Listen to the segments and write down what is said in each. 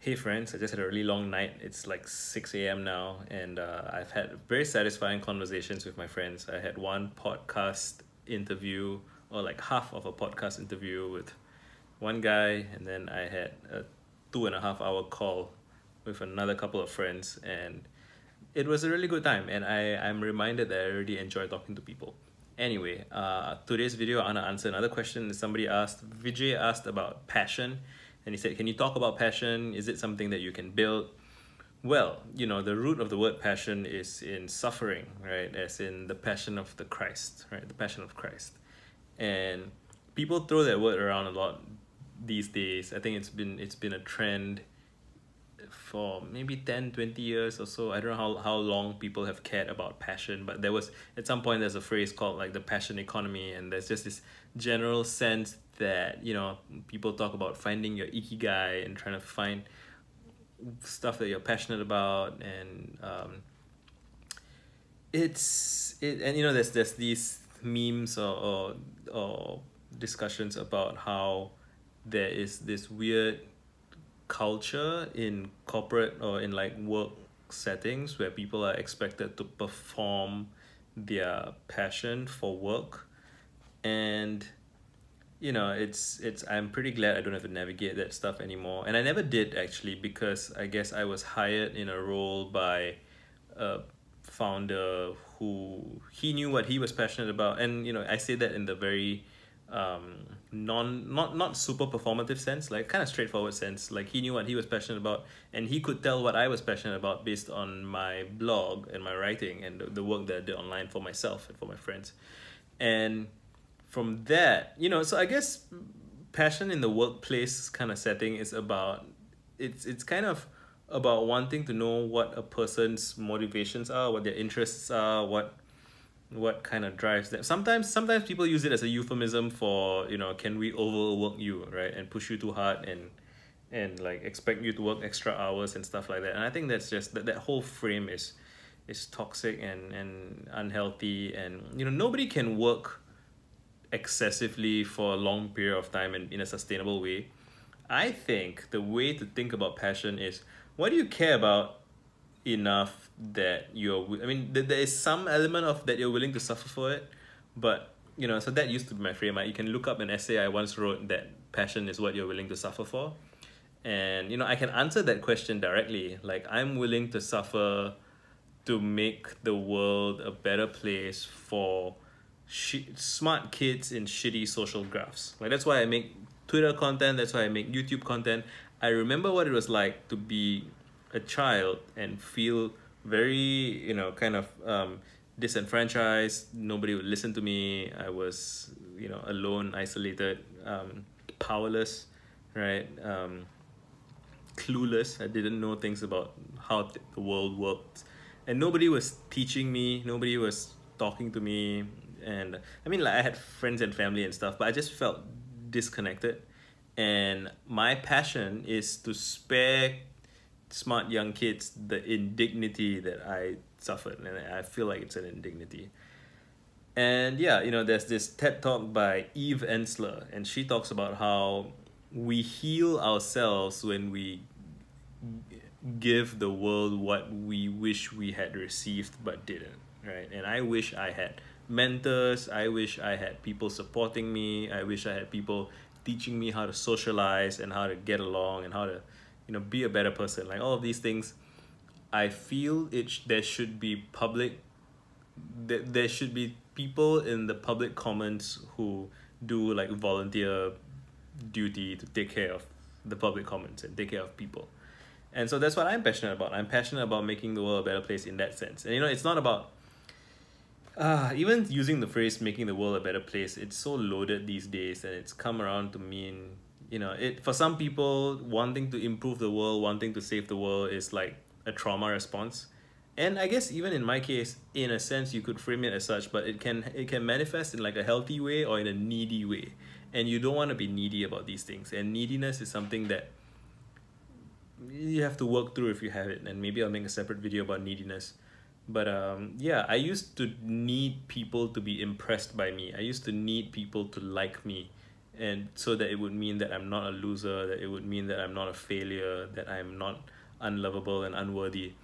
Hey friends, I just had a really long night. It's like 6 a.m. now, and I've had very satisfying conversations with my friends. I had one podcast interview, or like half of a podcast interview with one guy, and then I had a 2.5 hour call with another couple of friends, and it was a really good time. And I'm reminded that I really enjoy talking to people. Anyway, today's video, I want to answer another question that somebody asked. Vijay asked about passion, and he said, can you talk about passion? Is it something that you can build? Well, the root of the word passion is in suffering, right? As in the passion of the Christ, right? The passion of Christ. And people throw that word around a lot these days. I think it's been a trend for maybe 10, 20 years or so. I don't know how long people have cared about passion, but there was at some point there's a phrase called like the passion economy, and there's just this general sense that people talk about finding your ikigai and trying to find stuff that you're passionate about. And there's these memes or discussions about how there is this weird culture in corporate or in like work settings where people are expected to perform their passion for work. And it's I'm pretty glad I don't have to navigate that stuff anymore, and I never did actually, because I guess I was hired in a role by a founder who he knew what he was passionate about. And I say that in the very not super performative sense, like kind of straightforward sense. Like he knew what he was passionate about, and he could tell what I was passionate about based on my blog and my writing and the work that I did online for myself and for my friends. And from that, so I guess passion in the workplace kind of setting is about, it's kind of about wanting to know what a person's motivations are, what their interests are, what kind of drives them. Sometimes people use it as a euphemism for, can we overwork you, right, and push you too hard and like expect you to work extra hours and stuff like that. And I think that's just that whole frame is toxic and unhealthy. And nobody can work excessively for a long period of time and in a sustainable way. I think the way to think about passion is, what do you care about enough that there is some element of that you're willing to suffer for it. But so that used to be my frame. You can look up an essay I once wrote that passion is what you're willing to suffer for. And I can answer that question directly. Like, I'm willing to suffer to make the world a better place for smart kids in shitty social graphs. Like, that's why I make Twitter content, that's why I make YouTube content. I remember what it was like to be a child and feel very kind of disenfranchised. Nobody would listen to me. I was alone, isolated, powerless, right? Clueless. I didn't know things about how the world worked, and nobody was teaching me, nobody was talking to me. And I had friends and family and stuff, but I just felt disconnected. And my passion is to spare smart young kids the indignity that I suffered, and I feel like it's an indignity. And there's this TED talk by Ensler, and she talks about how we heal ourselves when we give the world what we wish we had received but didn't, right? And I wish I had mentors, I wish I had people supporting me, I wish I had people teaching me how to socialize and how to get along and how to be a better person. Like, all of these things, I feel there should be there should be people in the public commons who do like volunteer duty to take care of the public commons and take care of people. And so that's what I'm passionate about. I'm passionate about making the world a better place in that sense. And it's not about even using the phrase making the world a better place. It's so loaded these days, and it's come around to mean, for some people, wanting to improve the world, wanting to save the world is like a trauma response. And I guess even in my case, in a sense, you could frame it as such, but it can manifest in like a healthy way or in a needy way. And you don't want to be needy about these things. And neediness is something that you have to work through if you have it. And maybe I'll make a separate video about neediness. But I used to need people to be impressed by me. I used to need people to like me. and so that it would mean that I'm not a loser, that it would mean that I'm not a failure, that I'm not unlovable and unworthy.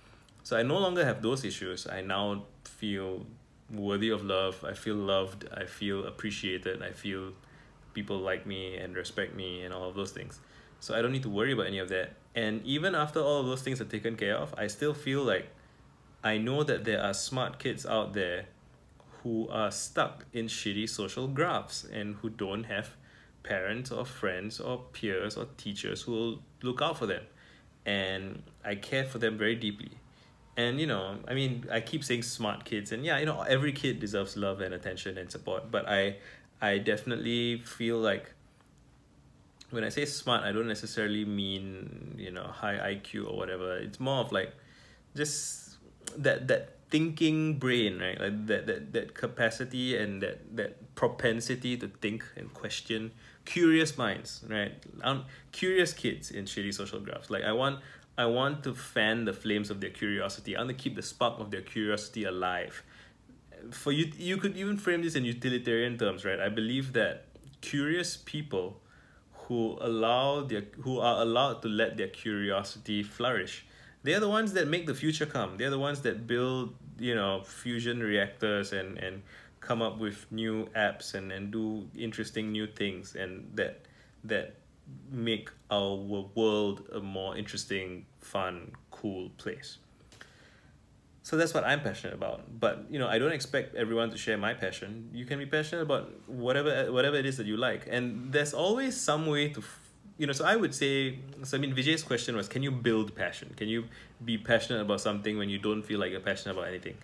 So I no longer have those issues. I now feel worthy of love. I feel loved. I feel appreciated. I feel people like me and respect me and all of those things. So I don't need to worry about any of that. And even after all of those things are taken care of, I still feel like I know that there are smart kids out there who are stuck in shitty social graphs and who don't have parents or friends or peers or teachers who will look out for them. And I care for them very deeply. And I mean, I keep saying smart kids, and yeah, every kid deserves love and attention and support, but I definitely feel like when I say smart, I don't necessarily mean high IQ or whatever. It's more of like just that thinking brain, right? Like that capacity and that propensity to think and question, curious minds, right? Curious kids in shitty social graphs. Like I want to fan the flames of their curiosity. I want to keep the spark of their curiosity alive. For you could even frame this in utilitarian terms, right? I believe that curious people who are allowed to let their curiosity flourish, they're the ones that make the future come. They're the ones that build, fusion reactors and come up with new apps and do interesting new things, and that make our world a more interesting, fun, cool place. So that's what I'm passionate about. But I don't expect everyone to share my passion. You can be passionate about whatever it is that you like, and there's always some way to so I would say, I mean, Vijay's question was, can you build passion? Can you be passionate about something when you don't feel like you're passionate about anything?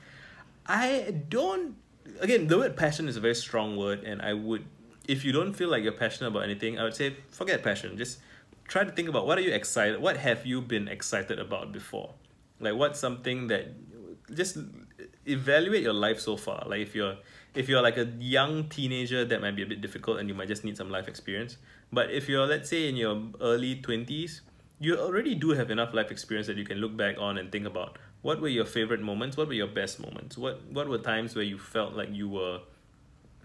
Again, the word passion is a very strong word, and if you don't feel like you're passionate about anything, I would say forget passion. Just try to think about, what have you been excited about before? Like, what's something that, just evaluate your life so far. Like if you're like a young teenager, that might be a bit difficult and you might just need some life experience. But if you're, let's say, in your early 20s, you already do have enough life experience that you can look back on and think about, what were your favorite moments? What were your best moments? What were times where you felt like you were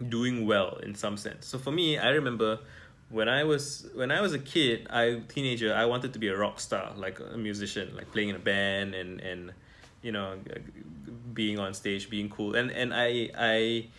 doing well in some sense? So for me, I remember when I was a teenager, I wanted to be a rock star, like a musician, like playing in a band and being on stage, being cool. And I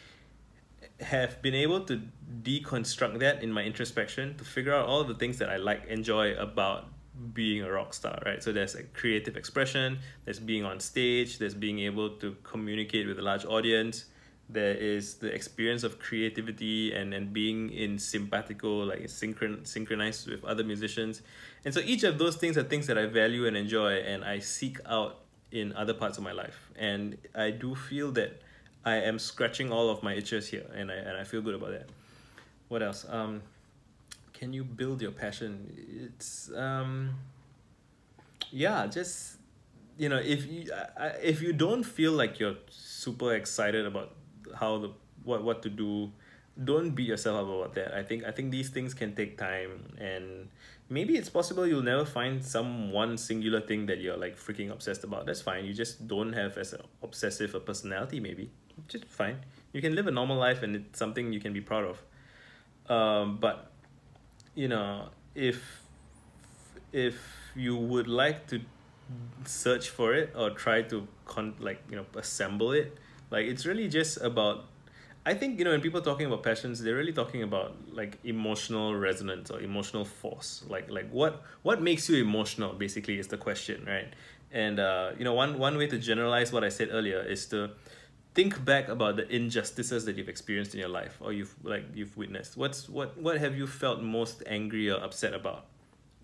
have been able to deconstruct that in my introspection to figure out all of the things that I enjoy about being a rock star, right? So there's a creative expression, there's being on stage, there's being able to communicate with a large audience, there is the experience of creativity and being in simpatico, like synchronized with other musicians. And so each of those things are things that I value and enjoy, and I seek out in other parts of my life. And I do feel that I am scratching all of my itches here, and I feel good about that. What else? Can you build your passion? It's yeah, just if you don't feel like you're super excited about what to do, don't beat yourself up about that. I think these things can take time, and maybe it's possible you'll never find some one singular thing that you're like freaking obsessed about. That's fine. You just don't have as obsessive a personality, maybe. Just fine. You can live a normal life, and it's something you can be proud of. But if you would like to search for it or try to assemble it, like, it's really just about, I think, when people are talking about passions, they're really talking about like emotional resonance or emotional force. Like what makes you emotional, basically, is the question, right? And one way to generalize what I said earlier is to think back about the injustices that you've experienced in your life, or you've witnessed. What have you felt most angry or upset about?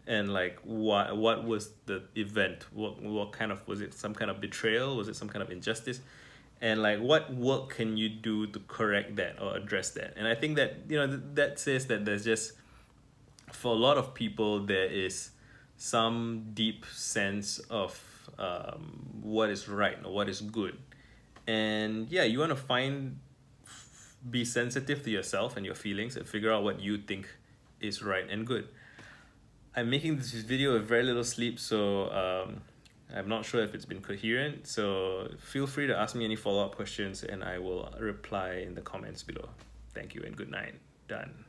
And like what was the event? What kind of, was it some kind of betrayal? Was it some kind of injustice? And like, what work can you do to correct that or address that? And I think that that says that there's just, for a lot of people, there is some deep sense of what is right or what is good. And yeah, you want to be sensitive to yourself and your feelings and figure out what you think is right and good. I'm making this video with very little sleep, so I'm not sure if it's been coherent. So feel free to ask me any follow-up questions and I will reply in the comments below. Thank you and good night. Done.